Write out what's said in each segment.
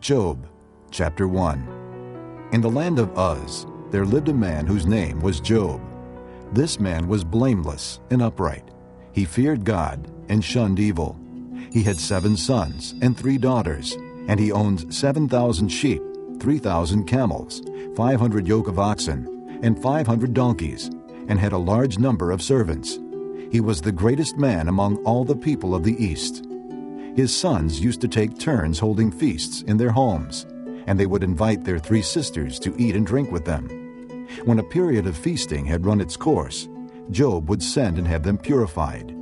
Job, chapter 1. In the land of Uz, there lived a man whose name was Job. This man was blameless and upright. He feared God and shunned evil. He had 7 sons and 3 daughters, and he owned 7,000 sheep, 3,000 camels, 500 yoke of oxen, and 500 donkeys, and had a large number of servants. He was the greatest man among all the people of the East. His sons used to take turns holding feasts in their homes, and they would invite their 3 sisters to eat and drink with them. When a period of feasting had run its course, Job would send and have them purified.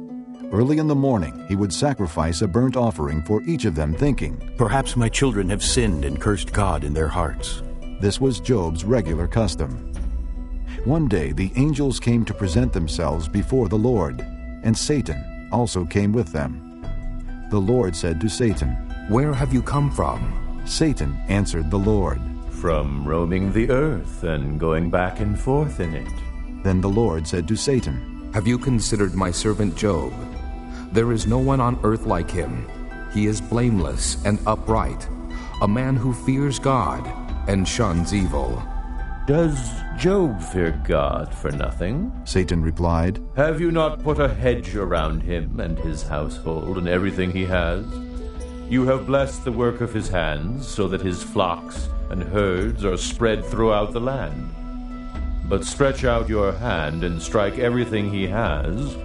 Early in the morning he would sacrifice a burnt offering for each of them, thinking, "Perhaps my children have sinned and cursed God in their hearts." This was Job's regular custom. One day the angels came to present themselves before the Lord, and Satan also came with them. The Lord said to Satan, "Where have you come from?" Satan answered the Lord, "From roaming the earth and going back and forth in it." Then the Lord said to Satan, "Have you considered my servant Job? There is no one on earth like him. He is blameless and upright, a man who fears God and shuns evil." "Does Job fear God for nothing?" Satan replied, "Have you not put a hedge around him and his household and everything he has? You have blessed the work of his hands, so that his flocks and herds are spread throughout the land. But stretch out your hand and strike everything he has,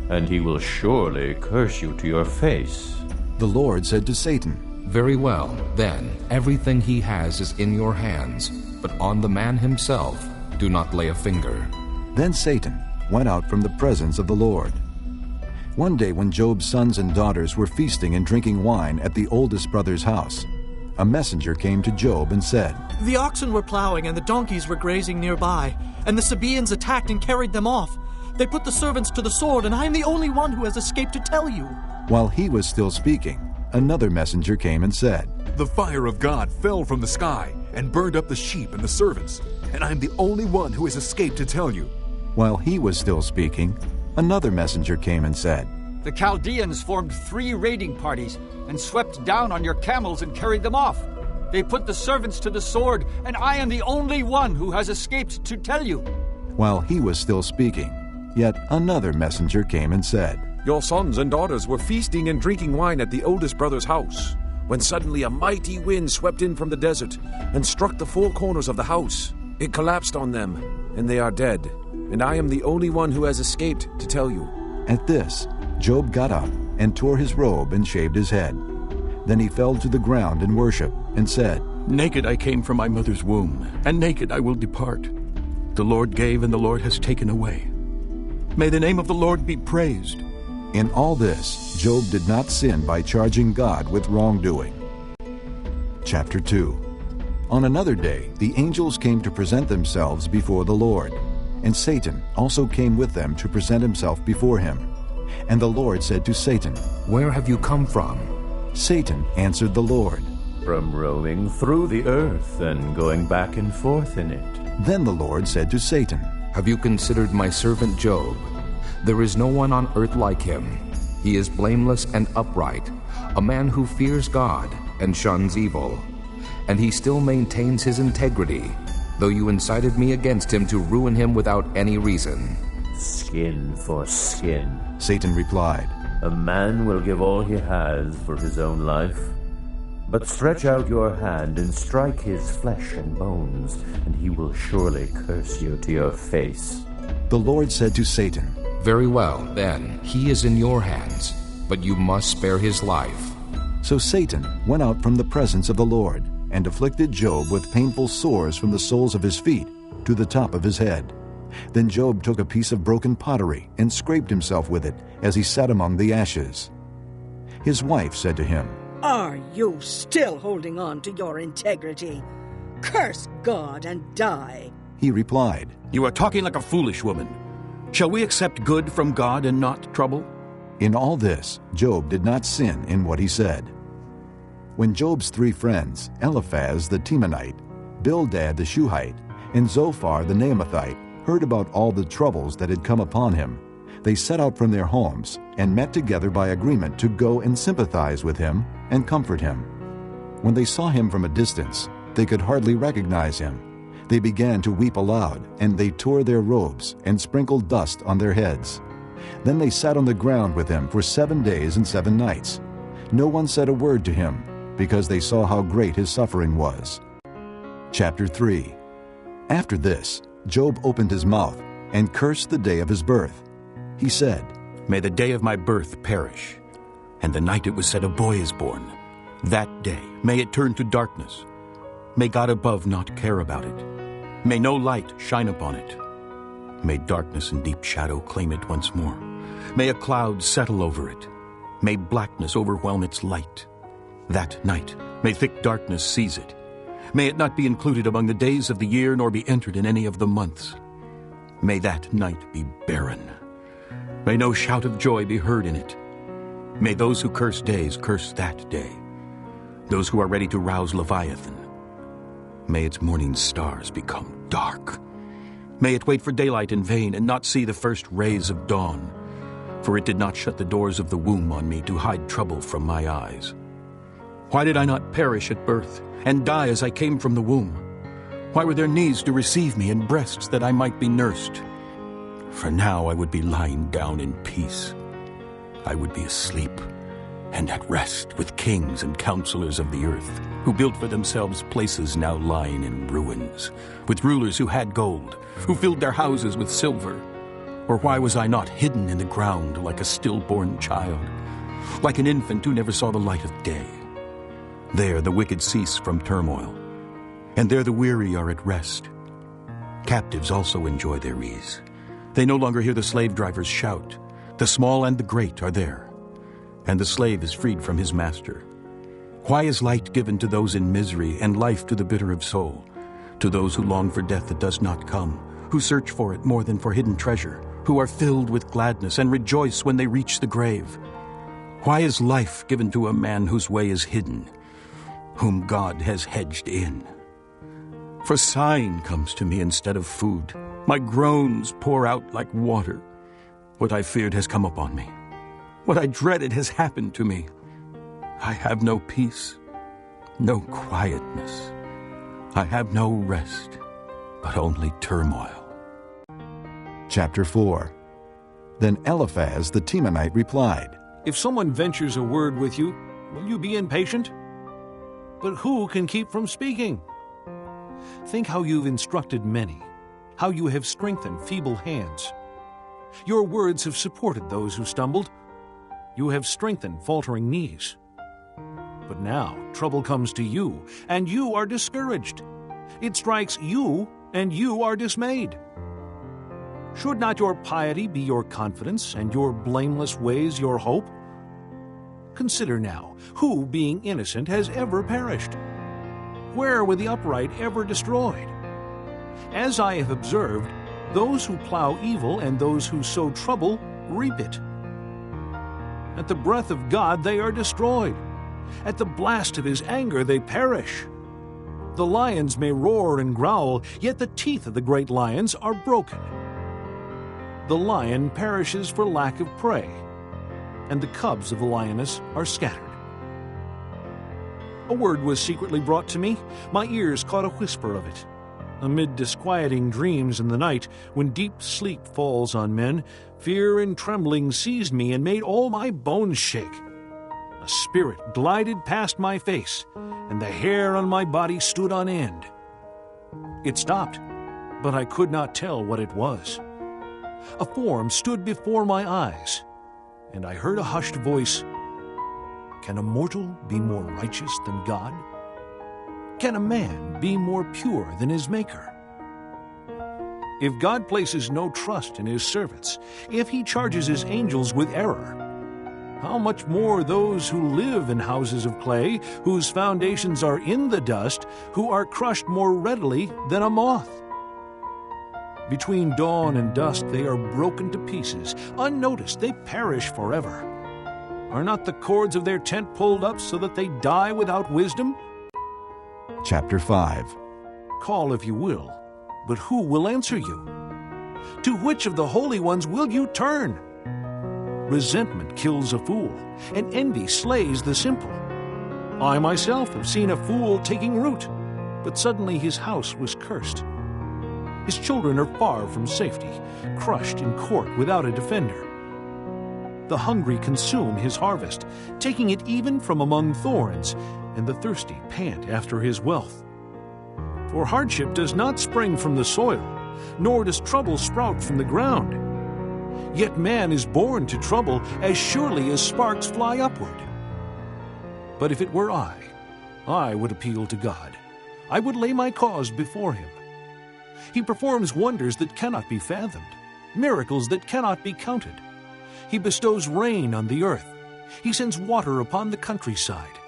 and he will surely curse you to your face." The Lord said to Satan, "Very well, then, everything he has is in your hands, but on the man himself do not lay a finger." Then Satan went out from the presence of the Lord. One day when Job's sons and daughters were feasting and drinking wine at the oldest brother's house, a messenger came to Job and said, "The oxen were plowing and the donkeys were grazing nearby, and the Sabaeans attacked and carried them off. They put the servants to the sword, and I am the only one who has escaped to tell you." While he was still speaking, another messenger came and said, "The fire of God fell from the sky and burned up the sheep and the servants, and I am the only one who has escaped to tell you." While he was still speaking, another messenger came and said, "The Chaldeans formed 3 raiding parties and swept down on your camels and carried them off. They put the servants to the sword, and I am the only one who has escaped to tell you." While he was still speaking, yet another messenger came and said, "Your sons and daughters were feasting and drinking wine at the oldest brother's house, when suddenly a mighty wind swept in from the desert and struck the 4 corners of the house. It collapsed on them, and they are dead, and I am the only one who has escaped to tell you." At this, Job got up and tore his robe and shaved his head. Then he fell to the ground in worship and said, "Naked I came from my mother's womb, and naked I will depart. The Lord gave, and the Lord has taken away. May the name of the Lord be praised." In all this, Job did not sin by charging God with wrongdoing. Chapter 2. On another day, the angels came to present themselves before the Lord, and Satan also came with them to present himself before him. And the Lord said to Satan, "Where have you come from?" Satan answered the Lord, "From roaming through the earth and going back and forth in it." Then the Lord said to Satan, "Have you considered my servant Job? There is no one on earth like him. He is blameless and upright, a man who fears God and shuns evil. And he still maintains his integrity, though you incited me against him to ruin him without any reason." "Skin for skin," Satan replied. "A man will give all he has for his own life. But stretch out your hand and strike his flesh and bones, and he will surely curse you to your face." The Lord said to Satan, "Very well, then, he is in your hands, but you must spare his life." So Satan went out from the presence of the Lord and afflicted Job with painful sores from the soles of his feet to the top of his head. Then Job took a piece of broken pottery and scraped himself with it as he sat among the ashes. His wife said to him, "Are you still holding on to your integrity? Curse God and die." He replied, "You are talking like a foolish woman. Shall we accept good from God and not trouble?" In all this, Job did not sin in what he said. When Job's 3 friends, Eliphaz the Temanite, Bildad the Shuhite, and Zophar the Naamathite, heard about all the troubles that had come upon him, they set out from their homes and met together by agreement to go and sympathize with him and comfort him. When they saw him from a distance, they could hardly recognize him. They began to weep aloud, and they tore their robes and sprinkled dust on their heads. Then they sat on the ground with him for 7 days and 7 nights. No one said a word to him, because they saw how great his suffering was. Chapter 3. After this, Job opened his mouth and cursed the day of his birth. He said, May the day of my birth perish, and the night it was said a boy is born. That day, may it turn to darkness. May God above not care about it. May no light shine upon it. May darkness and deep shadow claim it once more. May a cloud settle over it. May blackness overwhelm its light. That night, may thick darkness seize it. May it not be included among the days of the year, nor be entered in any of the months. May that night be barren. May no shout of joy be heard in it. May those who curse days curse that day. Those who are ready to rouse Leviathan. May its morning stars become dark. May it wait for daylight in vain and not see the first rays of dawn. For it did not shut the doors of the womb on me to hide trouble from my eyes. Why did I not perish at birth and die as I came from the womb? Why were there knees to receive me and breasts that I might be nursed? For now I would be lying down in peace. I would be asleep and at rest with kings and counselors of the earth, who built for themselves places now lying in ruins, with rulers who had gold, who filled their houses with silver. Or why was I not hidden in the ground like a stillborn child, like an infant who never saw the light of day? There the wicked cease from turmoil, and there the weary are at rest. Captives also enjoy their ease. They no longer hear the slave drivers shout. The small and the great are there, and the slave is freed from his master. Why is light given to those in misery, and life to the bitter of soul, to those who long for death that does not come, who search for it more than for hidden treasure, who are filled with gladness and rejoice when they reach the grave? Why is life given to a man whose way is hidden, whom God has hedged in? For sighing comes to me instead of food. My groans pour out like water. What I feared has come upon me. What I dreaded has happened to me. I have no peace, no quietness. I have no rest, but only turmoil. Chapter 4. Then Eliphaz the Temanite replied, If someone ventures a word with you, will you be impatient? But who can keep from speaking? Think how you've instructed many, how you have strengthened feeble hands. Your words have supported those who stumbled. You have strengthened faltering knees. But now trouble comes to you, and you are discouraged. It strikes you, and you are dismayed. Should not your piety be your confidence, and your blameless ways your hope? Consider now, who, being innocent, has ever perished? Where were the upright ever destroyed? As I have observed, those who plow evil and those who sow trouble reap it. At the breath of God they are destroyed. At the blast of his anger they perish. The lions may roar and growl, yet the teeth of the great lions are broken. The lion perishes for lack of prey, and the cubs of the lioness are scattered. A word was secretly brought to me. My ears caught a whisper of it. Amid disquieting dreams in the night, when deep sleep falls on men, fear and trembling seized me and made all my bones shake. A spirit glided past my face, and the hair on my body stood on end. It stopped, but I could not tell what it was. A form stood before my eyes, and I heard a hushed voice, Can a mortal be more righteous than God? Can a man be more pure than his Maker? If God places no trust in his servants, if he charges his angels with error, how much more those who live in houses of clay, whose foundations are in the dust, who are crushed more readily than a moth? Between dawn and dusk they are broken to pieces. Unnoticed, they perish forever. Are not the cords of their tent pulled up so that they die without wisdom? Chapter 5. Call if you will, but who will answer you? To which of the holy ones will you turn? Resentment kills a fool, and envy slays the simple. I myself have seen a fool taking root, but suddenly his house was cursed. His children are far from safety, crushed in court without a defender. The hungry consume his harvest, taking it even from among thorns, and the thirsty pant after his wealth. For hardship does not spring from the soil, nor does trouble sprout from the ground. Yet man is born to trouble as surely as sparks fly upward. But if it were I would appeal to God. I would lay my cause before him. He performs wonders that cannot be fathomed, miracles that cannot be counted. He bestows rain on the earth. He sends water upon the countryside.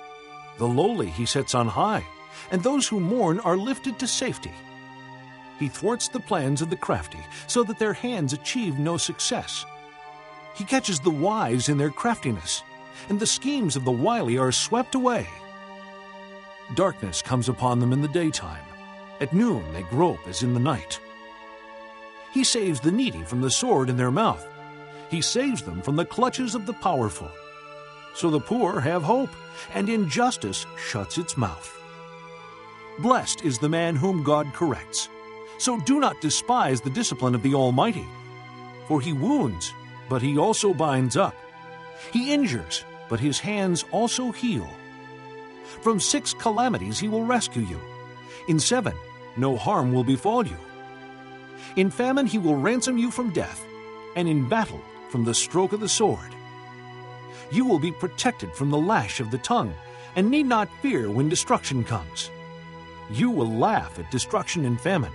The lowly he sets on high, and those who mourn are lifted to safety. He thwarts the plans of the crafty, so that their hands achieve no success. He catches the wise in their craftiness, and the schemes of the wily are swept away. Darkness comes upon them in the daytime. At noon they grope as in the night. He saves the needy from the sword in their mouth. He saves them from the clutches of the powerful. So the poor have hope, and injustice shuts its mouth. Blessed is the man whom God corrects. So do not despise the discipline of the Almighty. For he wounds, but he also binds up. He injures, but his hands also heal. From 6 calamities he will rescue you. In 7, no harm will befall you. In famine he will ransom you from death, and in battle from the stroke of the sword. You will be protected from the lash of the tongue, and need not fear when destruction comes. You will laugh at destruction and famine,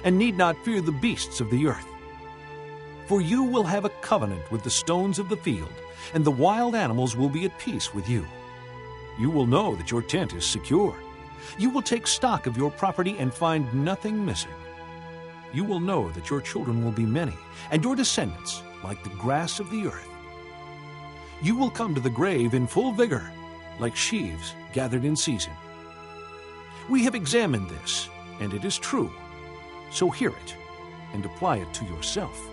and need not fear the beasts of the earth. For you will have a covenant with the stones of the field, and the wild animals will be at peace with you. You will know that your tent is secure. You will take stock of your property and find nothing missing. You will know that your children will be many, and your descendants like the grass of the earth. You will come to the grave in full vigor, like sheaves gathered in season. We have examined this, and it is true. So hear it, and apply it to yourself.